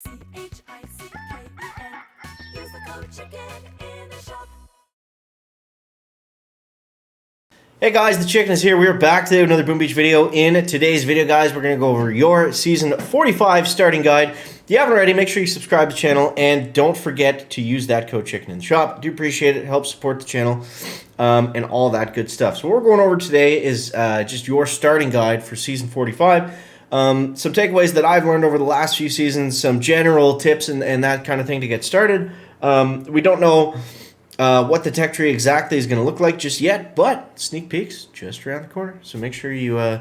Use the code CHICKEN in the shop. Hey guys, the Chicken is here. We're back today with another Boom Beach video. In today's video, guys, we're going to go over your Season 45 starting guide. If you haven't already, make sure you subscribe to the channel, and don't forget to use that code CHICKEN in the shop. I do appreciate it. It helps support the channel and all that good stuff. So what we're going over today is just your starting guide for Season 45. Some takeaways that I've learned over the last few seasons, some general tips and that kind of thing to get started. We don't know what the tech tree exactly is going to look like just yet, but sneak peeks just around the corner. So make sure you,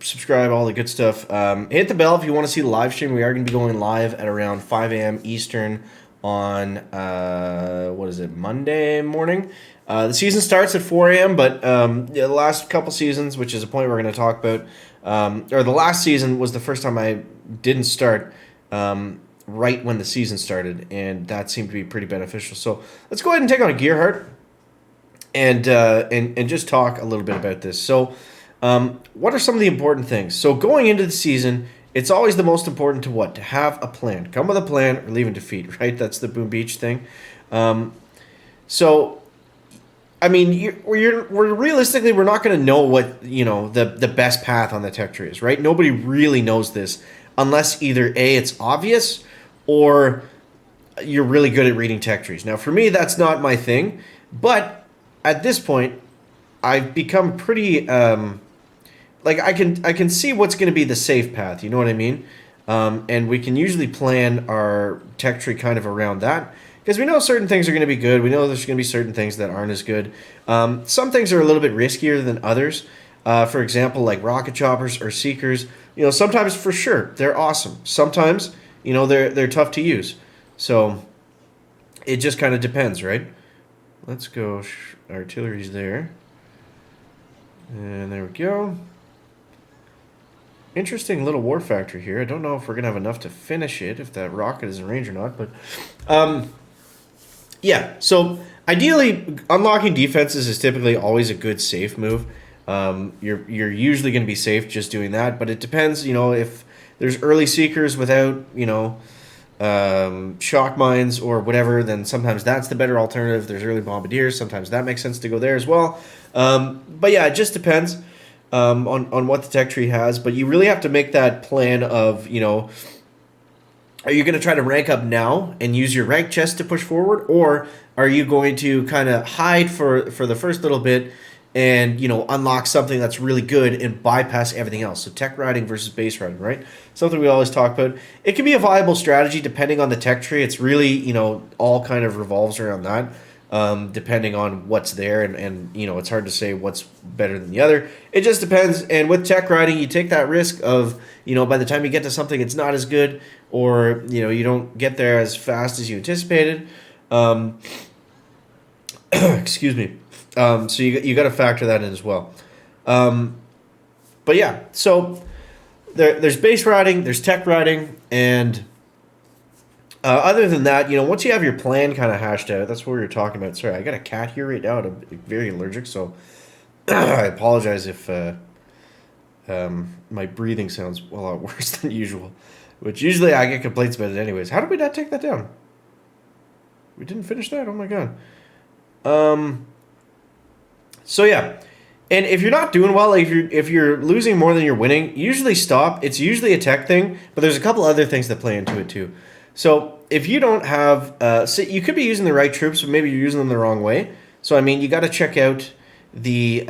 subscribe, all the good stuff. Hit the bell if you want to see the live stream. We are going to be going live at around 5 a.m. Eastern on, Monday morning. The season starts at 4 a.m., but the last couple seasons, which is a point we're going to talk about, or the last season was the first time I didn't start right when the season started, and that seemed to be pretty beneficial. So let's go ahead and take on a gear heart and just talk a little bit about this. So what are some of the important things? So going into the season, it's always the most important to have a plan. Come with a plan or leave in defeat, right? That's the Boom Beach thing. So I mean, we're realistically, we're not going to know what, the best path on the tech tree is, right? Nobody really knows this unless either A, it's obvious, or you're really good at reading tech trees. Now, for me, that's not my thing, but at this point, I've become pretty, I can see what's going to be the safe path, you know what I mean? And we can usually plan our tech tree kind of around that, because we know certain things are going to be good. We know there's going to be certain things that aren't as good. Some things are a little bit riskier than others. For example, like rocket choppers or seekers. Sometimes for sure they're awesome. Sometimes they're tough to use. So it just kind of depends, right? Let's go. Artillery's there, and there we go. Interesting little war factory here. I don't know if we're gonna have enough to finish it, if that rocket is in range or not, but yeah, so ideally, unlocking defenses is typically always a good safe move. You're usually going to be safe just doing that, but it depends, if there's early seekers without, shock mines or whatever, then sometimes that's the better alternative. There's early bombardiers. Sometimes that makes sense to go there as well. But yeah, it just depends on what the tech tree has, but you really have to make that plan of, are you going to try to rank up now and use your rank chest to push forward, or are you going to kind of hide for the first little bit and unlock something that's really good and bypass everything else? So tech riding versus base riding, right? Something we always talk about. It can be a viable strategy depending on the tech tree. It's really all kind of revolves around that. Depending on what's there, and it's hard to say what's better than the other. It just depends. And with tech riding, you take that risk of by the time you get to something, it's not as good, or you don't get there as fast as you anticipated. Excuse me. So you got to factor that in as well. But yeah, so there's base riding, there's tech riding, and other than that, once you have your plan kind of hashed out, that's what we were talking about. Sorry, I got a cat here right now, and I'm very allergic, so I apologize if my breathing sounds a lot worse than usual, which usually I get complaints about it anyways. How did we not take that down? We didn't finish that? Oh my god. So yeah, and if you're not doing well, like if you're losing more than you're winning, usually stop. It's usually a tech thing, but there's a couple other things that play into it too. So if you don't have, so you could be using the right troops, but maybe you're using them the wrong way. So I mean, you got to check out the.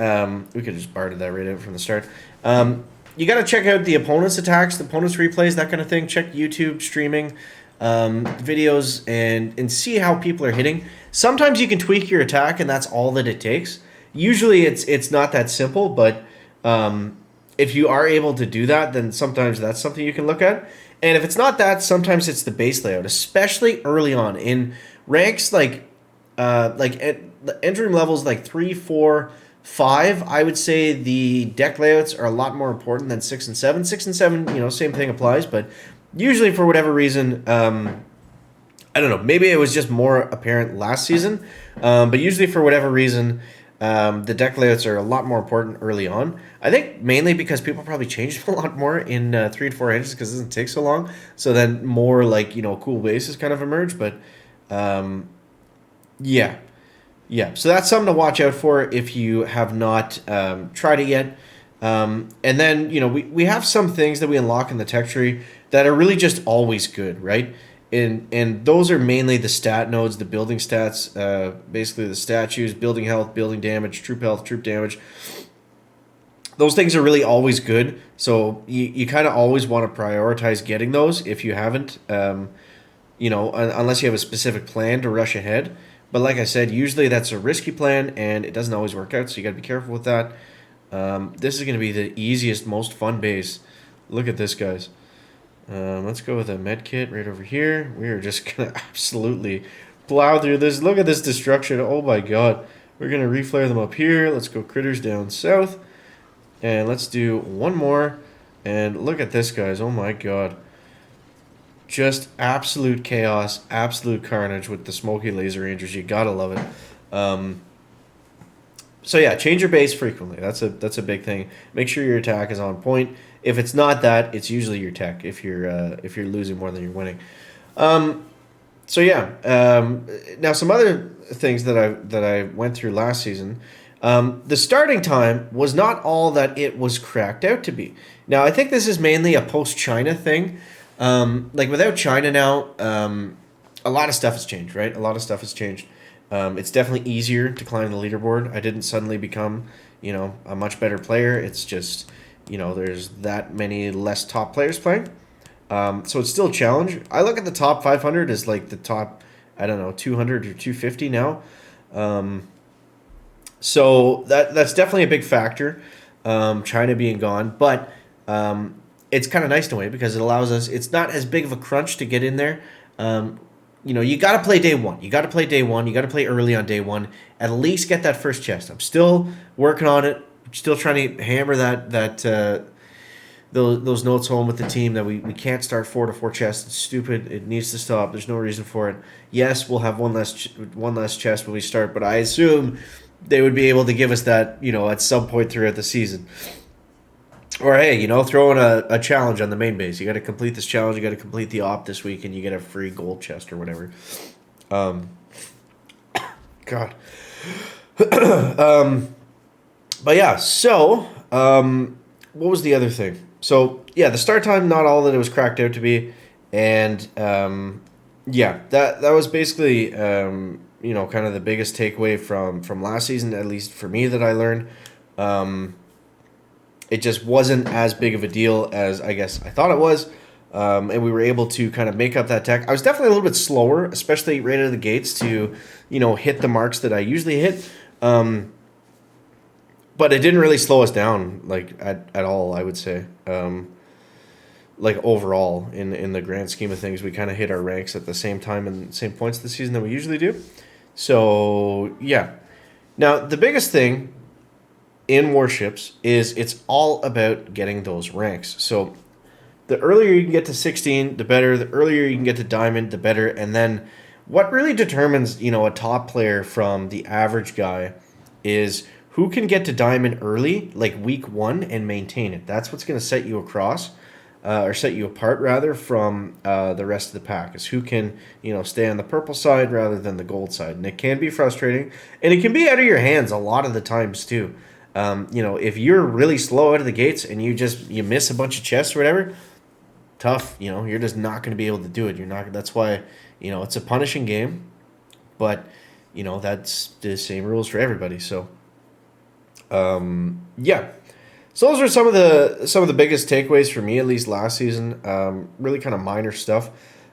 We could just barred that right out from the start. You got to check out the opponent's attacks, the opponent's replays, that kind of thing. Check YouTube streaming videos and see how people are hitting. Sometimes you can tweak your attack, and that's all that it takes. Usually it's not that simple, but if you are able to do that, then sometimes that's something you can look at. And if it's not that, sometimes it's the base layout, especially early on in ranks like at the entering levels like 3, 4, 5. I would say the deck layouts are a lot more important than 6 and 7. 6 and 7, same thing applies, but usually for whatever reason, I don't know. Maybe it was just more apparent last season, but usually for whatever reason, The deck layouts are a lot more important early on. I think mainly because people probably changed a lot more in 3 to 4 inches because it doesn't take so long. So then more like cool bases kind of emerge. But um, yeah, yeah. So that's something to watch out for if you have not tried it yet. And then we have some things that we unlock in the tech tree that are really just always good, right? And those are mainly the stat nodes, the building stats, basically the statues, building health, building damage, troop health, troop damage. Those things are really always good. So you kind of always want to prioritize getting those if you haven't, unless you have a specific plan to rush ahead. But like I said, usually that's a risky plan and it doesn't always work out. So you got to be careful with that. This is going to be the easiest, most fun base. Look at this, guys. Let's go with a med kit right over here. We are just going to absolutely plow through this. Look at this destruction. Oh my god. We're going to reflare them up here. Let's go critters down south. And let's do one more. And look at this, guys. Oh my god. Just absolute chaos, absolute carnage with the smoky laser rangers. You gotta love it. So yeah, change your base frequently. That's a big thing. Make sure your attack is on point. If it's not that, it's usually your tech. If you're losing more than you're winning. So yeah. Now some other things that I went through last season. The starting time was not all that it was cracked out to be. Now I think this is mainly a post-China thing. Like without China now, a lot of stuff has changed, right? A lot of stuff has changed. It's definitely easier to climb the leaderboard. I didn't suddenly become, a much better player. It's just, there's that many less top players playing. So it's still a challenge. I look at the top 500 as like the top, I don't know, 200 or 250 now. So that's definitely a big factor, China being gone. But it's kind of nice in a way because it allows us, it's not as big of a crunch to get in there. You got to play day one. You got to play day one. You got to play early on day one. At least get that first chest. I'm still working on it. Still trying to hammer those notes home with the team that we can't start 4 to 4 chests. It's stupid. It needs to stop. There's no reason for it. Yes, we'll have one less chest when we start, but I assume they would be able to give us that at some point throughout the season. Or hey, throw in a challenge on the main base. You got to complete this challenge. You got to complete the op this week, and you get a free gold chest or whatever. God. But yeah. So, what was the other thing? So yeah, the start time, not all that it was cracked out to be, and yeah, that was basically kind of the biggest takeaway from last season, at least for me, that I learned. It just wasn't as big of a deal as I guess I thought it was. And we were able to kind of make up that tech. I was definitely a little bit slower, especially right out of the gates to, hit the marks that I usually hit. But it didn't really slow us down, like, at all, I would say. Like, overall, in the grand scheme of things, we kind of hit our ranks at the same time and same points this season that we usually do. So, yeah. Now, the biggest thing in Warships is it's all about getting those ranks. So the earlier you can get to 16, the better. The earlier you can get to Diamond, the better. And then what really determines, a top player from the average guy is who can get to Diamond early, like week 1, and maintain it. That's what's going to set you across, or set you apart, rather, from the rest of the pack, is who can, stay on the purple side rather than the gold side. And it can be frustrating, and it can be out of your hands a lot of the times, too. If you're really slow out of the gates and you miss a bunch of chests or whatever, tough. You're just not going to be able to do it. You're not. That's why it's a punishing game, but that's the same rules for everybody. So, yeah. So those are some of the biggest takeaways for me, at least last season. Really kind of minor stuff,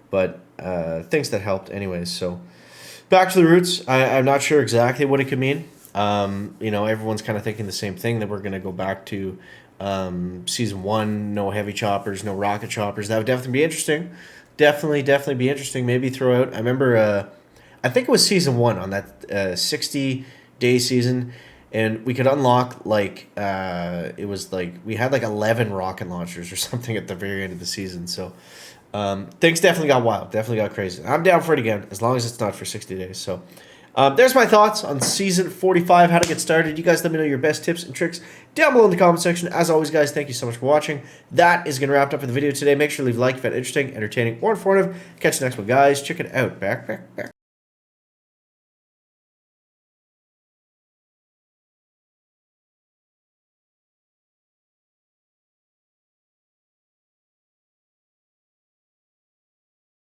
but things that helped anyways. So back to the roots. I'm not sure exactly what it could mean. Everyone's kind of thinking the same thing, that we're going to go back to season 1, no heavy choppers, no rocket choppers. That would definitely be interesting. Definitely be interesting. Maybe throw out, I remember, I think it was season 1 on that 60-day season, and we could unlock, it was we had 11 rocket launchers or something at the very end of the season. So things definitely got wild, definitely got crazy. I'm down for it again, as long as it's not for 60 days. So There's my thoughts on Season 45, how to get started. You guys let me know your best tips and tricks down below in the comment section. As always, guys, thank you so much for watching. That is going to wrap it up for the video today. Make sure to leave a like if you found it interesting, entertaining, or informative. Catch you next one, guys. Check it out. Back.